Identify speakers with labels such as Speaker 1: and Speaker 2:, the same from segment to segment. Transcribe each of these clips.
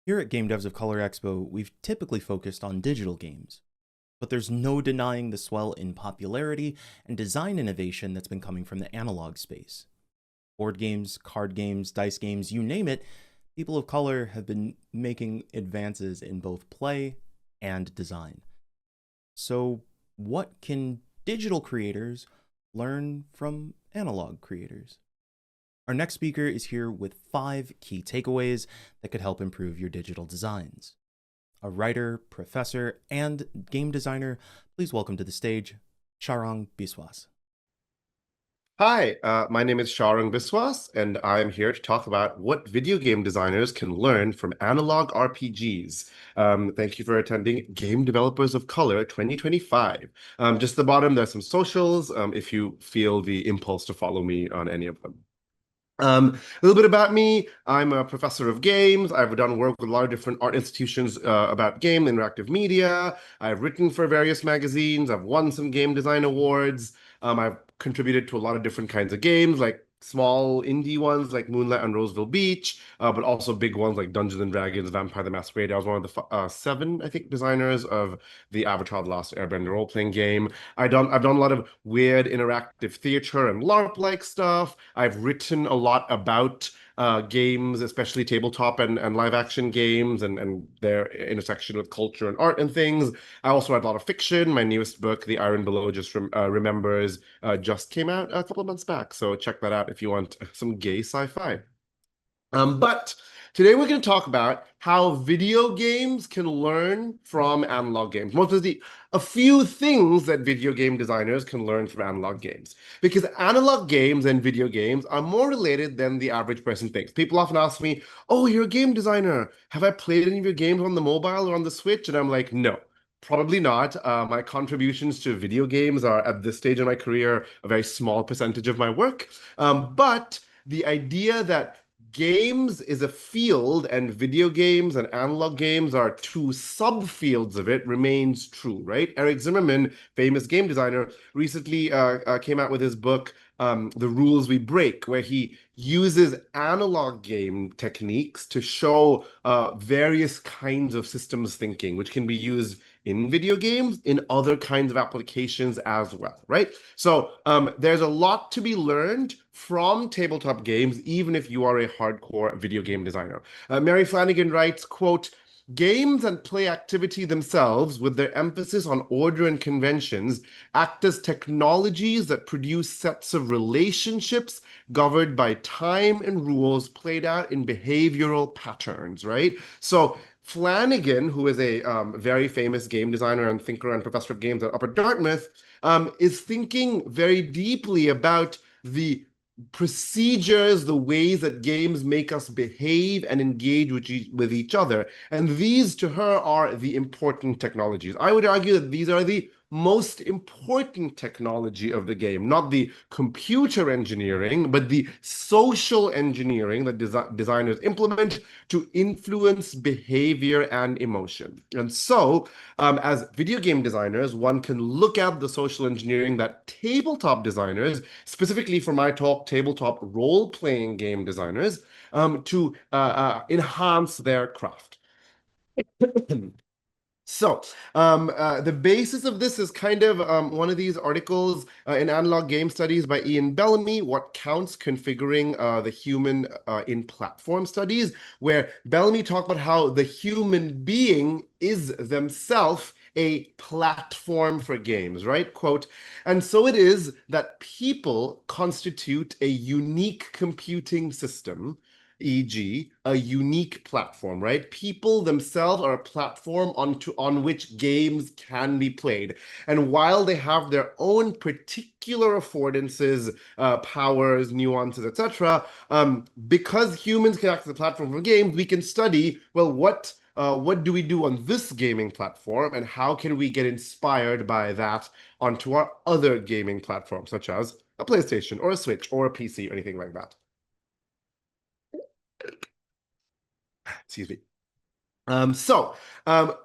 Speaker 1: Here at Game Devs of Color Expo, we've typically focused on digital games, but there's no denying the swell in popularity and design innovation that's been coming from the analog space. Board games, card games, dice games, you name it, people of color have been making advances in both play and design. So, what can digital creators learn from analog creators? Our next speaker is here with 5 key takeaways that could help improve your digital designs. A writer, professor, and game designer, please welcome to the stage, Sharang Biswas.
Speaker 2: Hi, my name is Sharang Biswas, and I'm here to talk about what video game designers can learn from analog RPGs. Thank you for attending Game Developers of Color 2025. Just at the bottom, there's some socials, if you feel the impulse to follow me on any of them. A little bit about me. I'm a professor of games. I've done work with a lot of different art institutions about game and interactive media. I've written for various magazines. I've won some game design awards. I've contributed to a lot of different kinds of games, like small indie ones like Moonlight on Roseville Beach, but also big ones like Dungeons and Dragons, Vampire the Masquerade. I was one of the 7, I think, designers of the Avatar: The Last Airbender role-playing game. I've done a lot of weird interactive theater and LARP-like stuff. I've written a lot about games, especially tabletop and live action games and their intersection with culture and art and things. I also write a lot of fiction. My newest book, The Iron Below Just Remembers, just came out a couple of months back. So check that out if you want some gay sci-fi. But today we're going to talk about how video games can learn from analog games. Mostly a few things that video game designers can learn from analog games. Because analog games and video games are more related than the average person thinks. People often ask me, oh, you're a game designer. Have I played any of your games on the mobile or on the Switch? And I'm like, no. Probably not. My contributions to video games are, at this stage in my career, a very small percentage of my work. But the idea that games is a field and video games and analog games are 2 subfields of it remains true, right? Eric Zimmerman, famous game designer, recently came out with his book, The Rules We Break, where he uses analog game techniques to show various kinds of systems thinking, which can be used in video games, in other kinds of applications as well, right? So there's a lot to be learned from tabletop games, even if you are a hardcore video game designer. Mary Flanagan writes, quote, games and play activity themselves, with their emphasis on order and conventions, act as technologies that produce sets of relationships governed by time and rules played out in behavioral patterns, right? So Flanagan, who is a very famous game designer and thinker and professor of games at Upper Dartmouth, is thinking very deeply about the procedures, the ways that games make us behave and engage with each other. And these, to her, are the important technologies. I would argue that these are the most important technology of the game, not the computer engineering, but the social engineering that designers implement to influence behavior and emotion. And so, as video game designers, one can look at the social engineering that tabletop designers, specifically for my talk, tabletop role-playing game designers, to enhance their craft. So, the basis of this is kind of one of these articles in Analog Game Studies by Ian Bellamy, What Counts Configuring the Human in Platform Studies, where Bellamy talked about how the human being is themselves a platform for games, right? Quote, and so it is that people constitute a unique computing system, e.g., a unique platform, right? People themselves are a platform on which games can be played. And while they have their own particular affordances, powers, nuances, etc., because humans can access the platform for games, we can study, well, what do we do on this gaming platform, and how can we get inspired by that onto our other gaming platforms, such as a PlayStation or a Switch or a PC or anything like that. Excuse me.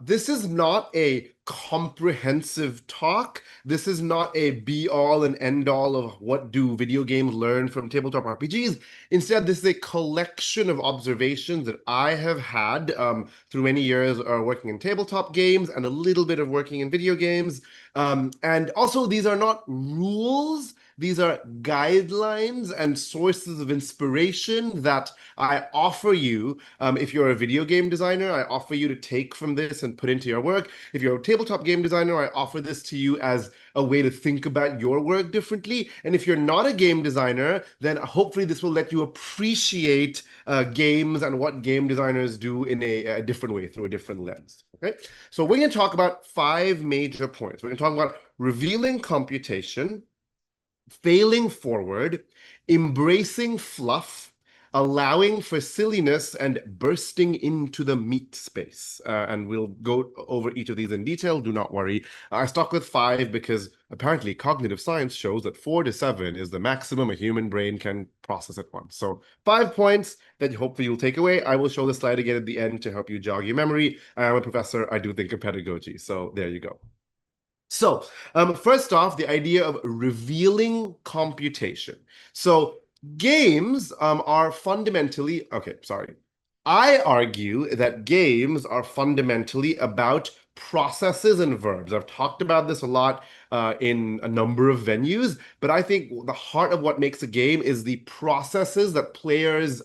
Speaker 2: This is not a comprehensive talk. This is not a be all and end all of what do video games learn from tabletop RPGs. Instead, this is a collection of observations that I have had through many years working in tabletop games and a little bit of working in video games. And also, these are not rules. These are guidelines and sources of inspiration that I offer you. If you're a video game designer, I offer you to take from this and put into your work. If you're a tabletop game designer, I offer this to you as a way to think about your work differently. And if you're not a game designer, then hopefully this will let you appreciate games and what game designers do in a different way, through a different lens. Okay, so we're going to talk about 5 major points. We're going to talk about revealing computation, failing forward, embracing fluff, allowing for silliness, and bursting into the meat space. And we'll go over each of these in detail. Do not worry. I stuck with 5 because apparently cognitive science shows that 4 to 7 is the maximum a human brain can process at once. So 5 points that hopefully you'll take away. I will show the slide again at the end to help you jog your memory. I am a professor. I do think of pedagogy. So there you go. So, first off, the idea of revealing computation. So, games are fundamentally, okay, sorry. I argue that games are fundamentally about processes and verbs. I've talked about this a lot in a number of venues, but I think the heart of what makes a game is the processes that players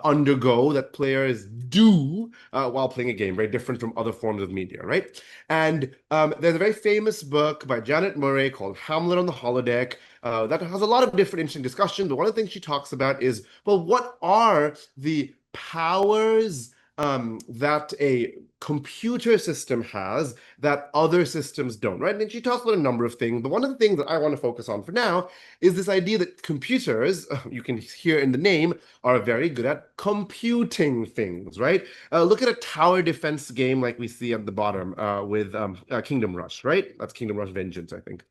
Speaker 2: undergo, that players do while playing a game, very different from other forms of media, right? And there's a very famous book by Janet Murray called Hamlet on the Holodeck that has a lot of different interesting discussions. But one of the things she talks about is, well, what are the powers that a computer system has that other systems don't, right? And she talks about a number of things, but one of the things that I want to focus on for now is this idea that computers, you can hear in the name, are very good at computing things, right? Look at a tower defense game like we see at the bottom with Kingdom Rush, right? That's Kingdom Rush Vengeance, I think.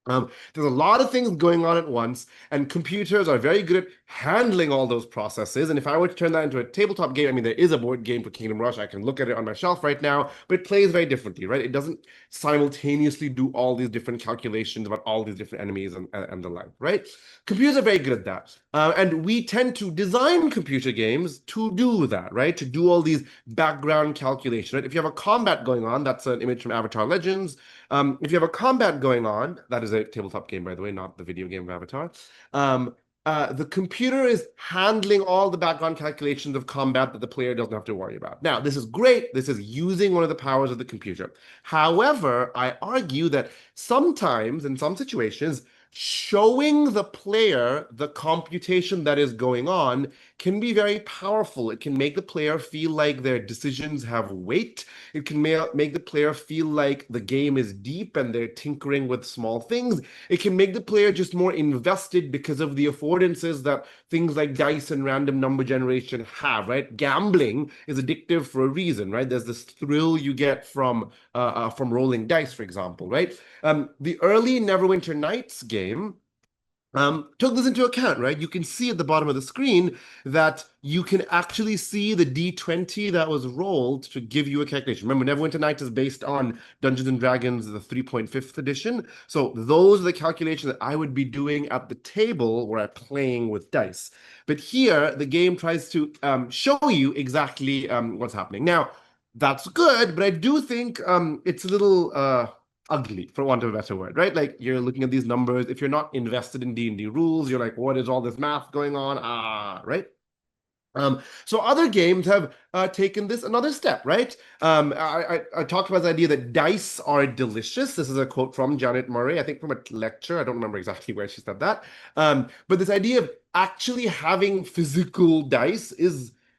Speaker 2: There's a lot of things going on at once, and computers are very good at handling all those processes. And if I were to turn that into a tabletop game, I mean, there is a board game for Kingdom Rush. I can look at it on my shelf right now, but it plays very differently, right? It doesn't simultaneously do all these different calculations about all these different enemies and the like, right? Computers are very good at that. And we tend to design computer games to do that, right? To do all these background calculations, right? If you have a combat going on, that's an image from Avatar Legends. If you have a combat going on, that is a tabletop game, by the way, not the video game of Avatar. The computer is handling all the background calculations of combat that the player doesn't have to worry about. Now, this is great. This is using one of the powers of the computer. However, I argue that sometimes, in some situations, showing the player the computation that is going on can be very powerful. It can make the player feel like their decisions have weight. It can make the player feel like the game is deep and they're tinkering with small things. It can make the player just more invested because of the affordances that things like dice and random number generation have, right? Gambling is addictive for a reason, right? There's this thrill you get from rolling dice, for example, right? The early Neverwinter Nights game took this into account, right? You can see at the bottom of the screen that you can actually see the D20 that was rolled to give you a calculation. Remember, Neverwinter Nights is based on Dungeons and Dragons, the 3.5th edition. So those are the calculations that I would be doing at the table where I'm playing with dice. But here, the game tries to show you exactly what's happening. Now, that's good, but I do think it's a little ugly, for want of a better word, right? Like, you're looking at these numbers. If you're not invested in D&D rules, you're like, what is all this math going on? Right? So other games have taken this another step, right? I talked about the idea that dice are delicious. This is a quote from Janet Murray, I think from a lecture. I don't remember exactly where she said that. But this idea of actually having physical dice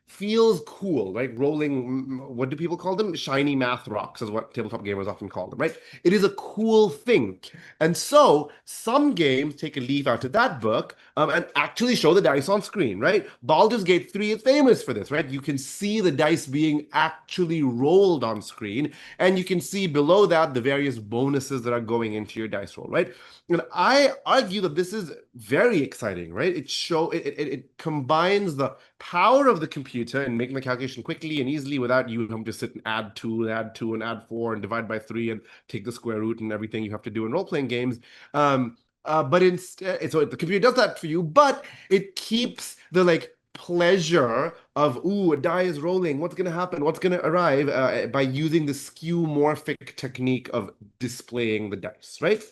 Speaker 2: feels cool, right? Rolling, what do people call them? Shiny math rocks is what tabletop gamers often call them, right? It is a cool thing. And so some games take a leaf out of that book and actually show the dice on screen, right? Baldur's Gate 3 is famous for this, right? You can see the dice being actually rolled on screen, and you can see below that the various bonuses that are going into your dice roll, right? And I argue that this is very exciting, right? It combines the power of the computer computer and making the calculation quickly and easily without you having to sit and add 2, and add 4, and divide by 3, and take the square root and everything you have to do in role-playing games. But instead, so the computer does that for you, but it keeps the like pleasure of, ooh, a die is rolling, what's going to happen, what's going to arrive, by using the skeuomorphic technique of displaying the dice, right?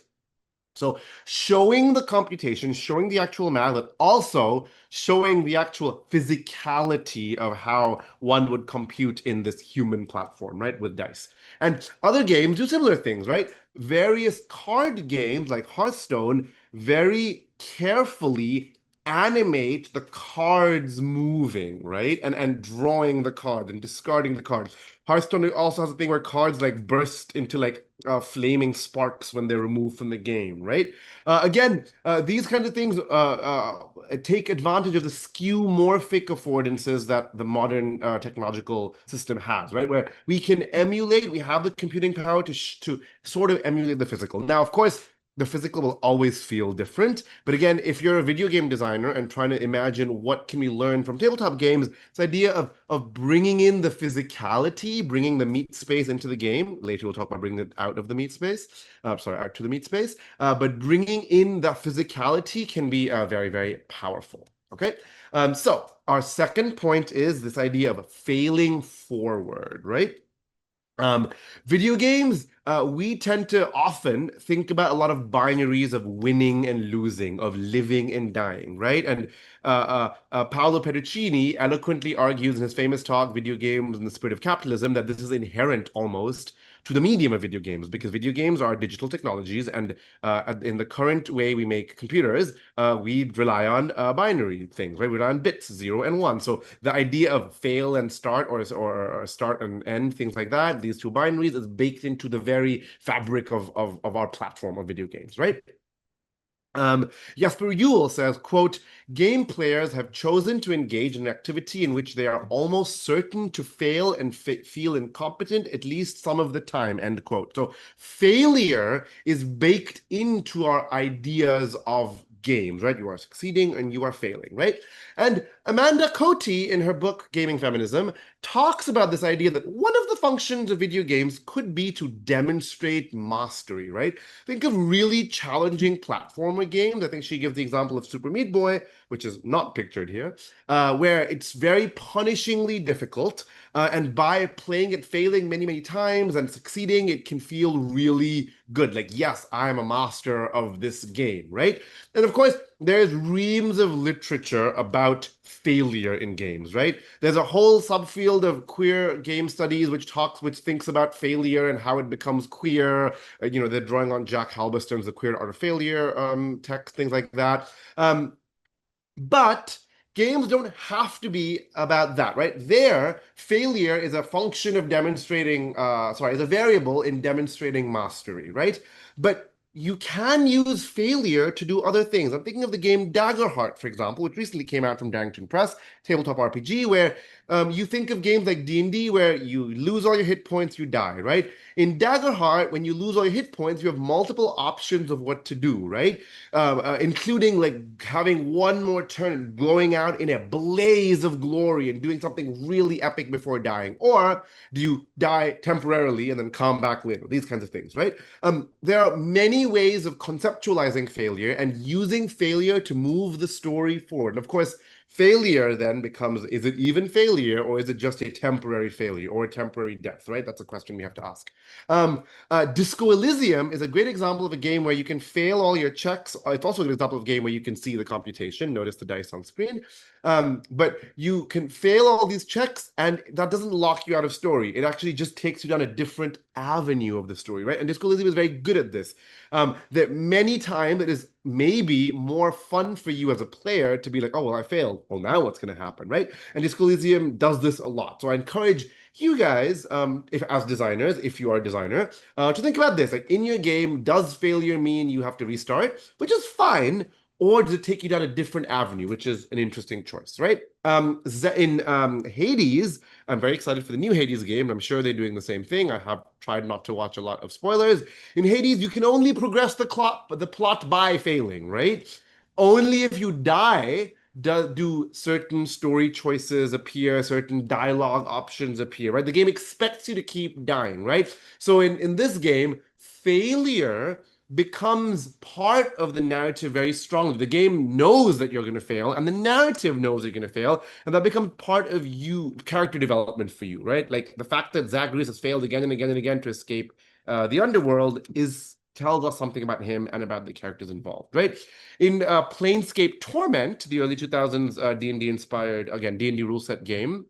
Speaker 2: So showing the computation, showing the actual math, but also showing the actual physicality of how one would compute in this human platform, right, with dice. And other games do similar things, right? Various card games like Hearthstone very carefully animate the cards moving, right? And drawing the card and discarding the cards. Hearthstone also has a thing where cards like burst into like flaming sparks when they're removed from the game, right? Again, these kinds of things take advantage of the skeuomorphic affordances that the modern technological system has, right? Where we can emulate, we have the computing power to sort of emulate the physical. Now, of course, the physical will always feel different. But again, if you're a video game designer and trying to imagine what can we learn from tabletop games, this idea of bringing in the physicality, bringing the meat space into the game. Later, we'll talk about bringing it out of the meat space. Out to the meat space. But bringing in the physicality can be very, very powerful. Okay. So our second point is this idea of failing forward, right? Video games, we tend to often think about a lot of binaries of winning and losing, of living and dying, right? And Paolo Pedicini eloquently argues in his famous talk, Video Games and the Spirit of Capitalism, that this is inherent almost to the medium of video games, because video games are digital technologies, and in the current way we make computers, we rely on binary things, right? We rely on bits, 0 and 1. So the idea of fail and start, or start and end, things like that, these two binaries, is baked into the very fabric of our platform of video games, right? Jasper Ewell says, quote, game players have chosen to engage in an activity in which they are almost certain to fail and feel incompetent at least some of the time, end quote. So failure is baked into our ideas of games, right? You are succeeding and you are failing, right? And Amanda Cote, in her book Gaming Feminism, talks about this idea that one of the functions of video games could be to demonstrate mastery, right? Think of really challenging platformer games. I think she gives the example of Super Meat Boy, which is not pictured here, where it's very punishingly difficult. And by playing it, failing many, many times and succeeding, it can feel really good. Like, yes, I am a master of this game, right? And of course, there's reams of literature about failure in games, right? There's a whole subfield of queer game studies which thinks about failure and how it becomes queer. They're drawing on Jack Halberstam's The Queer Art of Failure text, things like that. But games don't have to be about that, right? Their failure is a function of demonstrating, is a variable in demonstrating mastery, right? But you can use failure to do other things. I'm thinking of the game Daggerheart, for example, which recently came out from Darrington Press, tabletop RPG, where you think of games like D&D where you lose all your hit points, you die, right? In Daggerheart, when you lose all your hit points, you have multiple options of what to do, right? Including like having one more turn, going out in a blaze of glory and doing something really epic before dying. Or do you die temporarily and then come back later? These kinds of things, right? There are many ways of conceptualizing failure and using failure to move the story forward. And of course, failure then becomes, is it even failure, or is it just a temporary failure or a temporary death, right? That's a question we have to ask. Disco Elysium is a great example of a game where you can fail all your checks. It's also an example of a game where you can see the computation. Notice the dice on screen. But you can fail all these checks, and that doesn't lock you out of story. It actually just takes you down a different avenue of the story, right? And Disco Elysium is very good at this. That many times it is maybe more fun for you as a player to be like, oh, well, I failed. Well, now what's going to happen, right? And Disco Elysium does this a lot. So I encourage you guys, if as designers, if you are a designer, to think about this. Like in your game, does failure mean you have to restart, which is fine, or does it take you down a different avenue, which is an interesting choice, right? In Hades, I'm very excited for the new Hades game. I'm sure they're doing the same thing. I have tried not to watch a lot of spoilers. In Hades, you can only progress the plot by failing, right? Only if you die do certain story choices appear, certain dialogue options appear, right? The game expects you to keep dying, right? So in this game, failure becomes part of the narrative very strongly. The game knows that you're going to fail, and the narrative knows you're going to fail, and that becomes part of you, character development for you, right? Like the fact that Zagreus has failed again and again and again to escape the underworld tells us something about him and about the characters involved, right? In Planescape Torment, the early 2000s D&D inspired, again, D&D rule set game,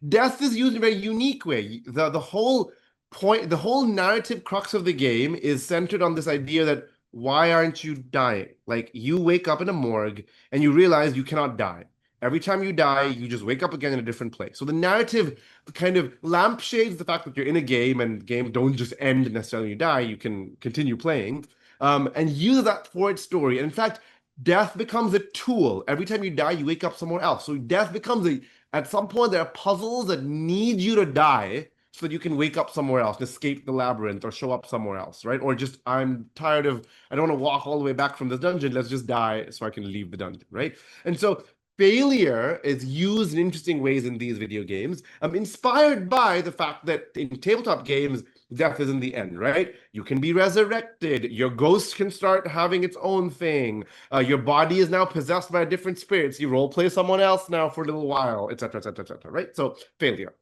Speaker 2: death is used in a very unique way. The whole point, the whole narrative crux of the game is centered on this idea that why aren't you dying? Like you wake up in a morgue and you realize you cannot die. Every time you die, you just wake up again in a different place. So the narrative kind of lampshades the fact that you're in a game and games don't just end necessarily when you die, you can continue playing, and use that for its story. And in fact, death becomes a tool. Every time you die, you wake up somewhere else. So death becomes at some point, there are puzzles that need you to die so that you can wake up somewhere else, escape the labyrinth, or show up somewhere else, right? Or just, I'm tired of, I don't want to walk all the way back from this dungeon. Let's just die so I can leave the dungeon, right? And so failure is used in interesting ways in these video games, inspired by the fact that in tabletop games, death isn't the end, right? You can be resurrected. Your ghost can start having its own thing. Your body is now possessed by a different spirit. So you role play someone else now for a little while, etc., etc., etc. Right? So failure.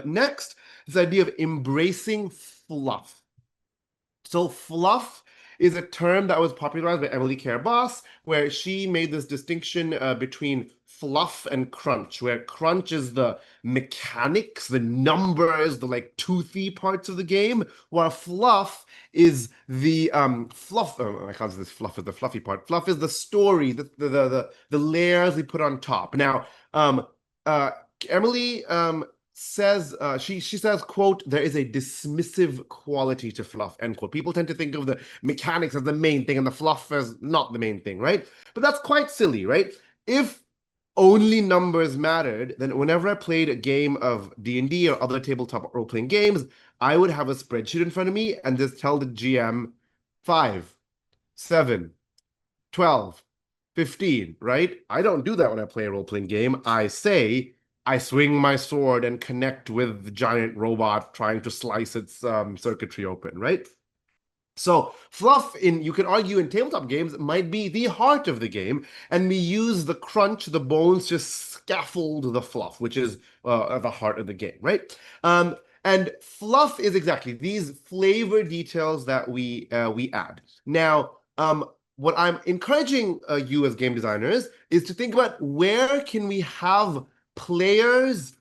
Speaker 2: Next, this idea of embracing fluff. So fluff is a term that was popularized by Emily Care-Boss, where she made this distinction between fluff and crunch, where crunch is the mechanics, the numbers, the like toothy parts of the game, while fluff is the fluff. I can't say this fluff is the fluffy part. Fluff is the story, the layers we put on top. Now, Emily says she says, quote, there is a dismissive quality to fluff, end quote. People tend to think of the mechanics as the main thing and the fluff as not the main thing, right? But that's quite silly, right? If only numbers mattered, then whenever I played a game of D&D or other tabletop role-playing games, I would have a spreadsheet in front of me and just tell the GM 5, 7, 12, 15, right? I don't do that when I play a role-playing game. I say, I swing my sword and connect with the giant robot trying to slice its circuitry open, right? So fluff, you can argue in tabletop games, might be the heart of the game, and we use the crunch, the bones, to scaffold the fluff, which is the heart of the game, right? And fluff is exactly these flavor details that we add. Now, what I'm encouraging you as game designers is to think about where can we have players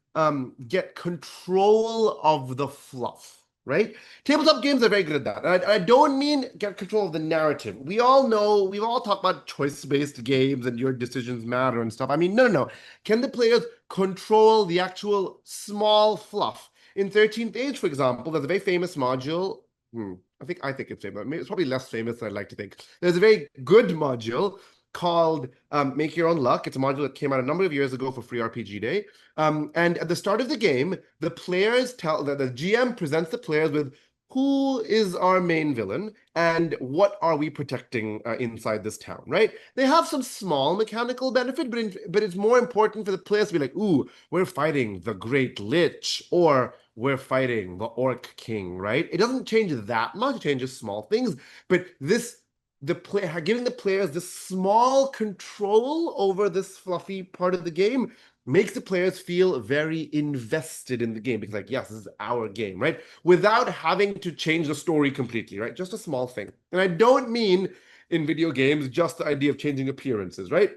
Speaker 2: get control of the fluff, right? Tabletop games are very good at that. And I don't mean get control of the narrative. We all know, we've all talked about choice-based games and your decisions matter and stuff. I mean, no. Can the players control the actual small fluff? In 13th Age, for example, there's a very famous module. I think it's famous. It's probably less famous than I'd like to think. There's a very good module called Make Your Own Luck. It's a module that came out a number of years ago for Free RPG Day. And at the start of the game, the players the GM presents the players with who is our main villain and what are we protecting inside this town, right? They have some small mechanical benefit, but it's more important for the players to be like, ooh, we're fighting the Great Lich, or we're fighting the Orc King, right? It doesn't change that much. It changes small things, but giving the players this small control over this fluffy part of the game makes the players feel very invested in the game, because like, yes, this is our game, right? Without having to change the story completely, right? Just a small thing. And I don't mean in video games just the idea of changing appearances, right?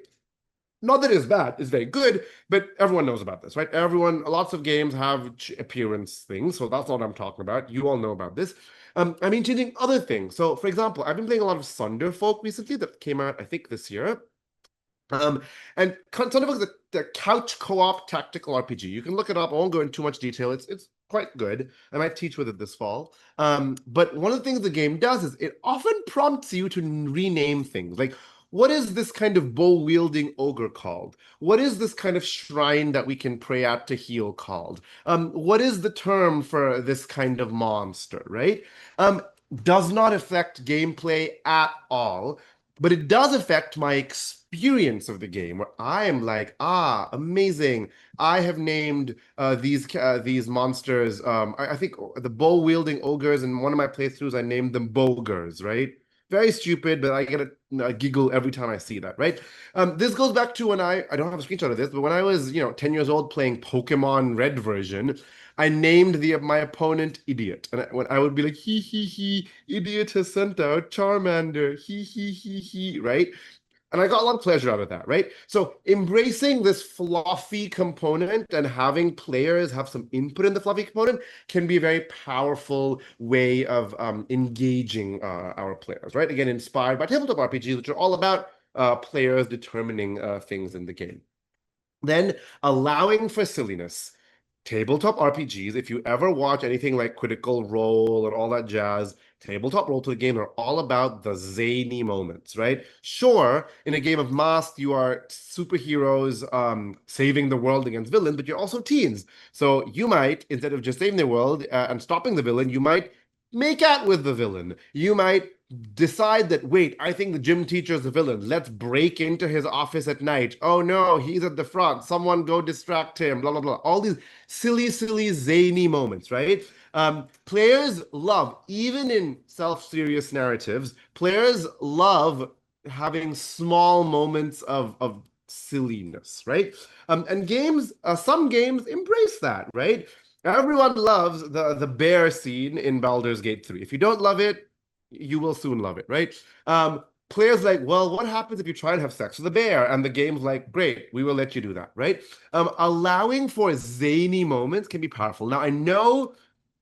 Speaker 2: Not that it's bad, it's very good, but everyone knows about this, right? Lots of games have appearance things, so that's what I'm talking about. You all know about this. I mean, changing other things. So, for example, I've been playing a lot of Thunderfolk recently that came out, I think, this year. And Thunderfolk is the couch co-op tactical RPG. You can look it up. I won't go into too much detail. It's quite good. I might teach with it this fall. But one of the things the game does is it often prompts you to rename things. Like, what is this kind of bow-wielding ogre called? What is this kind of shrine that we can pray at to heal called? What is the term for this kind of monster, right? Does not affect gameplay at all, but it does affect my experience experience of the game where I am like, ah, amazing. I have named these monsters. I think the bow wielding ogres in one of my playthroughs, I named them bogers, right? Very stupid, but I get a giggle every time I see that, right? This goes back to when I don't have a screenshot of this, but when I was 10 years old playing Pokemon Red version, I named my opponent Idiot, and when I would be like, he, Idiot has sent out Charmander, he, right? And I got a lot of pleasure out of that, right? So embracing this fluffy component and having players have some input in the fluffy component can be a very powerful way of engaging our players, right? Again, inspired by tabletop RPGs, which are all about players determining things in the game. Then allowing for silliness. Tabletop RPGs, if you ever watch anything like Critical Role and all that jazz, tabletop role-playing games are all about the zany moments, right? Sure, in a game of Mask, you are superheroes saving the world against villains, but you're also teens. So you might, instead of just saving the world and stopping the villain, you might make out with the villain. You might decide that, wait, I think the gym teacher is the villain. Let's break into his office at night. Oh no, he's at the front. Someone go distract him, blah, blah, blah. All these silly, zany moments, right? Players love, even in self-serious narratives, players love having small moments of silliness, right? And some games embrace that, right? Everyone loves the bear scene in Baldur's Gate 3. If you don't love it, you will soon love it, right? Players like, well, what happens if you try and have sex with a bear? And the game's like, great, we will let you do that, right? Allowing for zany moments can be powerful. Now, I know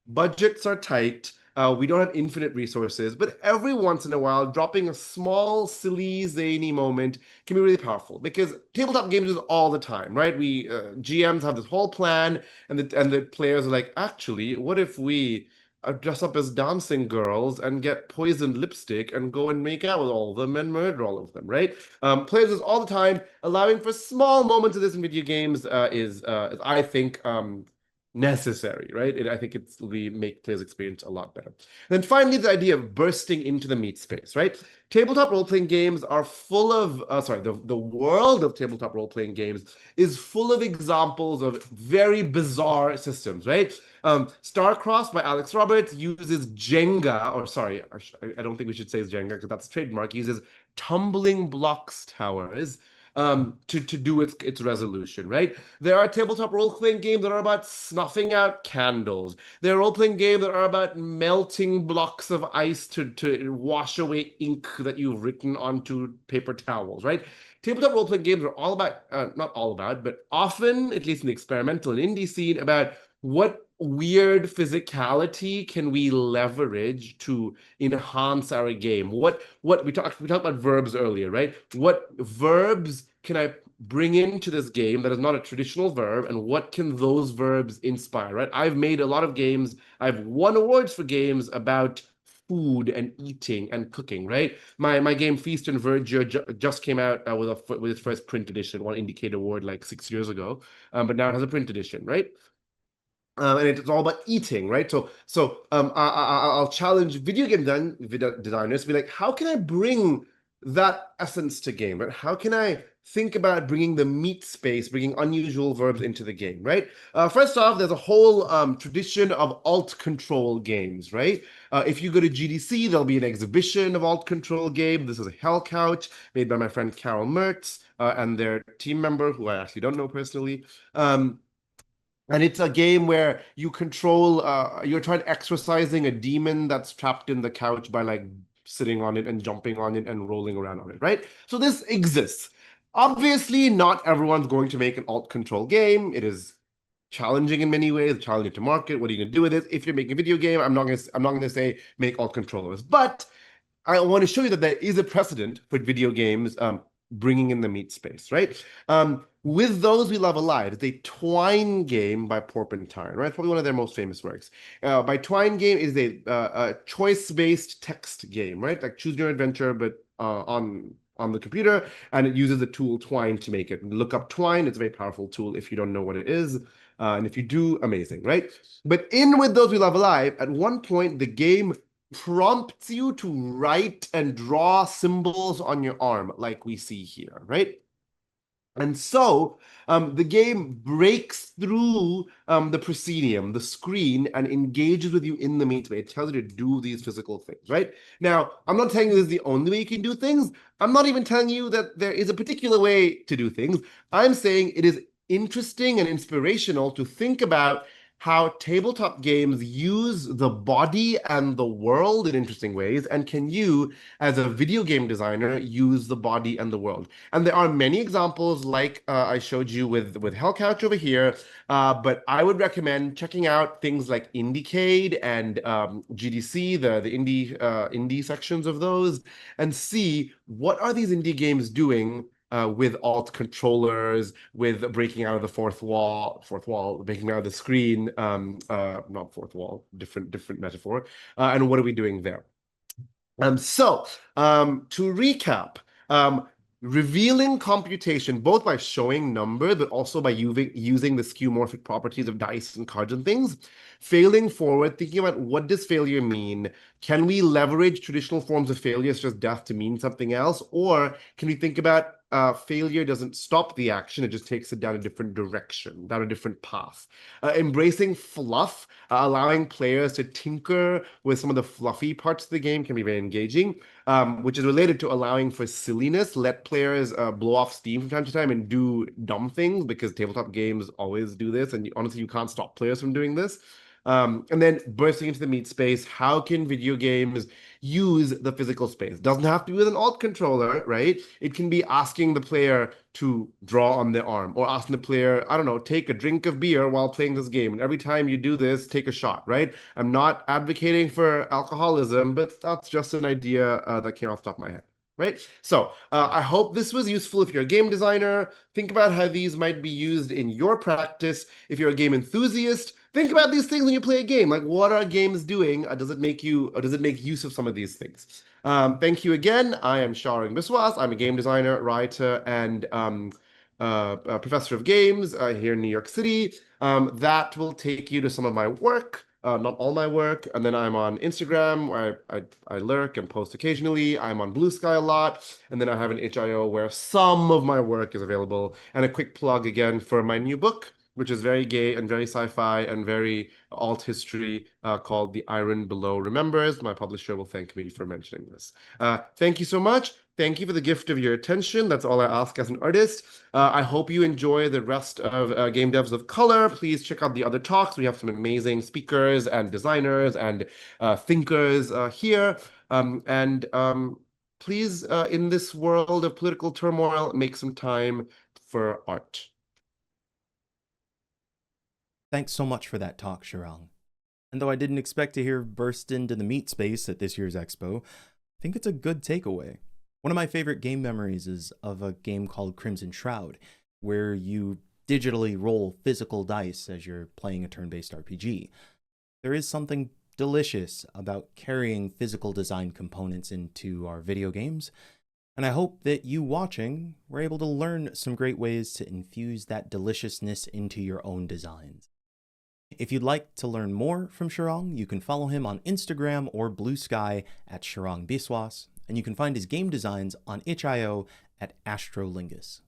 Speaker 2: budgets are tight. We don't have infinite resources, but every once in a while, dropping a small, silly, zany moment can be really powerful because tabletop games do it all the time, right? We GMs have this whole plan, and the players are like, actually, what if we dress up as dancing girls and get poisoned lipstick and go and make out with all of them and murder all of them, right? Players do this all the time. Allowing for small moments of this in video games is I think, necessary, right? I think we make players' experience a lot better. And then finally, the idea of bursting into the meat space, right? Tabletop role-playing games are full of, the world of tabletop role-playing games is full of examples of very bizarre systems, right? Starcross by Alex Roberts uses Jenga, or sorry, I don't think we should say it's Jenga because that's trademark. He uses tumbling blocks towers to do its resolution, right? There are tabletop role-playing games that are about snuffing out candles. There are role-playing games that are about melting blocks of ice to wash away ink that you've written onto paper towels, right? Tabletop role-playing games are all about, not all about, but often, at least in the experimental and indie scene, about what weird physicality can we leverage to enhance our game? What we talked about verbs earlier, right? What verbs can I bring into this game that is not a traditional verb, and what can those verbs inspire, right? I've made a lot of games. I've won awards for games about food and eating and cooking, right? My game Feast and Verdure just came out with its first print edition, won Indicator Award like 6 years ago, but now it has a print edition, right? And it's all about eating, right? I'll challenge video game designers to be like, how can I bring that essence to game, right? How can I think about bringing the meat space, bringing unusual verbs into the game, right? First off, there's a whole tradition of alt control games, right? If you go to GDC, there'll be an exhibition of alt control game. This is a Hell Couch made by my friend Carol Mertz and their team member, who I actually don't know personally. And it's a game where you control, you're trying exorcising a demon that's trapped in the couch by like sitting on it and jumping on it and rolling around on it, right? So this exists. Obviously, not everyone's going to make an alt control game. It is challenging in many ways, challenging to market. What are you going to do with it? If you're making a video game, I'm not going to say make alt controllers, but I want to show you that there is a precedent for video games bringing in the meat space, right? With Those We Love Alive, it's a Twine game by Porpentine, right? It's probably one of their most famous works. By Twine game is a choice-based text game, right? Like choose your adventure, but on the computer, and it uses the tool Twine to make it. Look up Twine; it's a very powerful tool if you don't know what it is, and if you do, amazing, right? But in With Those We Love Alive, at one point the game prompts you to write and draw symbols on your arm, like we see here, right? And so the game breaks through the proscenium, the screen, and engages with you in the meat space. It tells you to do these physical things, right? Now, I'm not telling you this is the only way you can do things. I'm not even telling you that there is a particular way to do things. I'm saying it is interesting and inspirational to think about how tabletop games use the body and the world in interesting ways, and can you, as a video game designer, use the body and the world. And there are many examples like I showed you with Hellcouch over here, but I would recommend checking out things like Indiecade and GDC, the indie sections of those, and see what are these indie games doing with alt controllers, with breaking out of the fourth wall, breaking out of the screen, not fourth wall, different metaphor, and what are we doing there? To recap, revealing computation, both by showing numbers, but also by using the skeuomorphic properties of dice and cards and things. Failing forward, thinking about what does failure mean? Can we leverage traditional forms of failure, such as death, to mean something else? Or can we think about failure doesn't stop the action, it just takes it down a different direction, down a different path. Embracing fluff, allowing players to tinker with some of the fluffy parts of the game can be very engaging, which is related to allowing for silliness. Let players blow off steam from time to time and do dumb things, because tabletop games always do this, and honestly, you can't stop players from doing this. And then bursting into the meat space, how can video games use the physical space? Doesn't have to be with an alt controller, right? It can be asking the player to draw on their arm, or asking the player, I don't know, take a drink of beer while playing this game. And every time you do this, take a shot, right? I'm not advocating for alcoholism, but that's just an idea that came off the top of my head. Right? So I hope this was useful. If you're a game designer, think about how these might be used in your practice. If you're a game enthusiast, think about these things when you play a game. Like, what are games doing? Does it make use of some of these things? Thank you again. I am Sharang Biswas. I'm a game designer, writer, and a professor of games here in New York City. That will take you to some of my work. Not all my work. And then I'm on Instagram, where I lurk and post occasionally. I'm on Blue Sky a lot. And then I have an HIO where some of my work is available. And a quick plug again for my new book, which is very gay and very sci-fi and very alt history, called The Iron Below Remembers. My publisher will thank me for mentioning this. Thank you so much. Thank you for the gift of your attention. That's all I ask as an artist. I hope you enjoy the rest of Game Devs of Color. Please check out the other talks. We have some amazing speakers and designers and thinkers here. Please, in this world of political turmoil, make some time for art.
Speaker 1: Thanks so much for that talk, Sharang. And though I didn't expect to hear burst into the meat space at this year's expo, I think it's a good takeaway. One of my favorite game memories is of a game called Crimson Shroud, where you digitally roll physical dice as you're playing a turn-based RPG. There is something delicious about carrying physical design components into our video games, and I hope that you watching were able to learn some great ways to infuse that deliciousness into your own designs. If you'd like to learn more from Sharang, you can follow him on Instagram or Blue Sky at Sharang Biswas, and you can find his game designs on itch.io at Astrolingus.